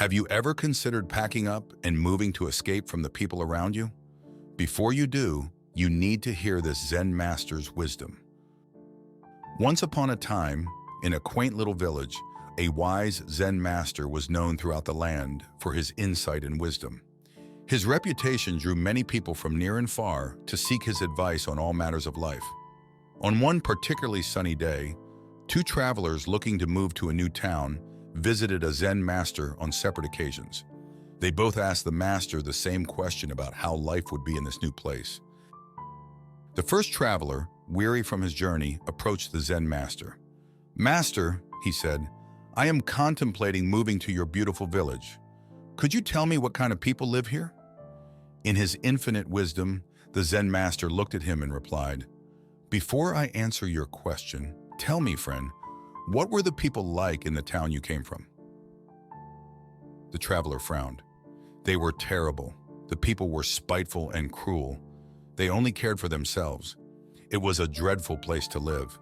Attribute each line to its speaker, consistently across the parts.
Speaker 1: Have you ever considered packing up and moving to escape from the people around you? Before you do, you need to hear this Zen master's wisdom. Once upon a time, in a quaint little village, a wise Zen master was known throughout the land for his insight and wisdom. His reputation drew many people from near and far to seek his advice on all matters of life. On one particularly sunny day, two travelers looking to move to a new town visited a Zen master on separate occasions. They both asked the master the same question about how life would be in this new place. The first traveler, weary from his journey, approached the Zen master. "Master," he said, "I am contemplating moving to your beautiful village. Could you tell me what kind of people live here?" In his infinite wisdom, the Zen master looked at him and replied, "Before I answer your question, tell me, friend, what were the people like in the town you came from?" The traveler frowned. "They were terrible. The people were spiteful and cruel. They only cared for themselves. It was a dreadful place to live."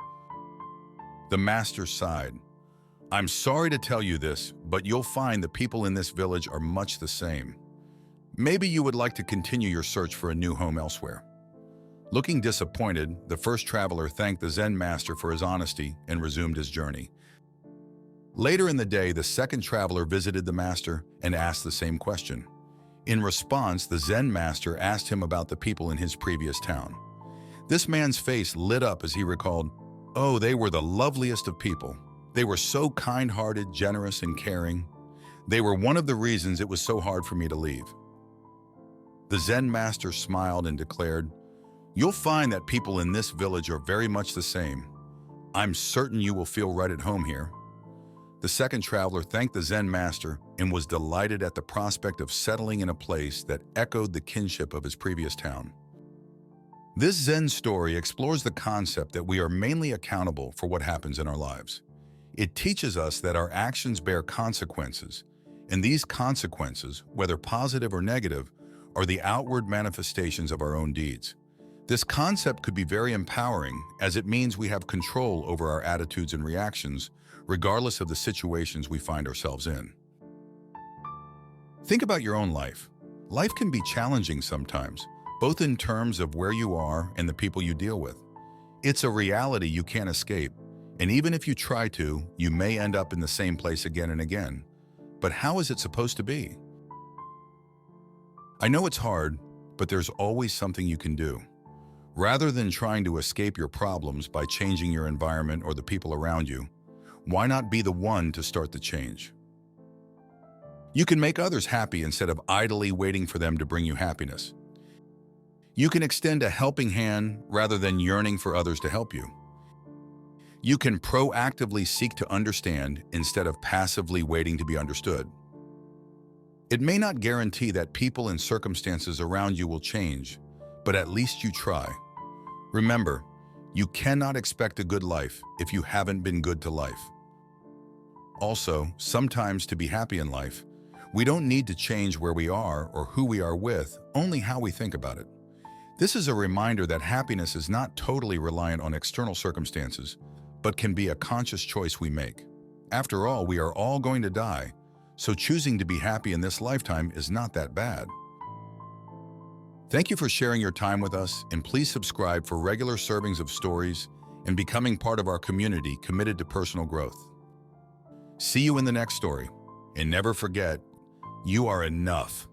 Speaker 1: The master sighed. "I'm sorry to tell you this, but you'll find the people in this village are much the same. Maybe you would like to continue your search for a new home elsewhere." Looking disappointed, the first traveler thanked the Zen master for his honesty and resumed his journey. Later in the day, the second traveler visited the master and asked the same question. In response, the Zen master asked him about the people in his previous town. This man's face lit up as he recalled, "Oh, they were the loveliest of people. They were so kind-hearted, generous, and caring. They were one of the reasons it was so hard for me to leave." The Zen master smiled and declared, "You'll find that people in this village are very much the same. I'm certain you will feel right at home here." The second traveler thanked the Zen master and was delighted at the prospect of settling in a place that echoed the kinship of his previous town. This Zen story explores the concept that we are mainly accountable for what happens in our lives. It teaches us that our actions bear consequences, and these consequences, whether positive or negative, are the outward manifestations of our own deeds. This concept could be very empowering, as it means we have control over our attitudes and reactions, regardless of the situations we find ourselves in. Think about your own life. Life can be challenging sometimes, both in terms of where you are and the people you deal with. It's a reality you can't escape, and even if you try to, you may end up in the same place again and again. But how is it supposed to be? I know it's hard, but there's always something you can do. Rather than trying to escape your problems by changing your environment or the people around you, why not be the one to start the change? You can make others happy instead of idly waiting for them to bring you happiness. You can extend a helping hand rather than yearning for others to help you. You can proactively seek to understand instead of passively waiting to be understood. It may not guarantee that people and circumstances around you will change, but at least you try. Remember, you cannot expect a good life if you haven't been good to life. Also, sometimes to be happy in life, we don't need to change where we are or who we are with, only how we think about it. This is a reminder that happiness is not totally reliant on external circumstances, but can be a conscious choice we make. After all, we are all going to die, so choosing to be happy in this lifetime is not that bad. Thank you for sharing your time with us, and please subscribe for regular servings of stories and becoming part of our community committed to personal growth. See you in the next story, and never forget, you are enough.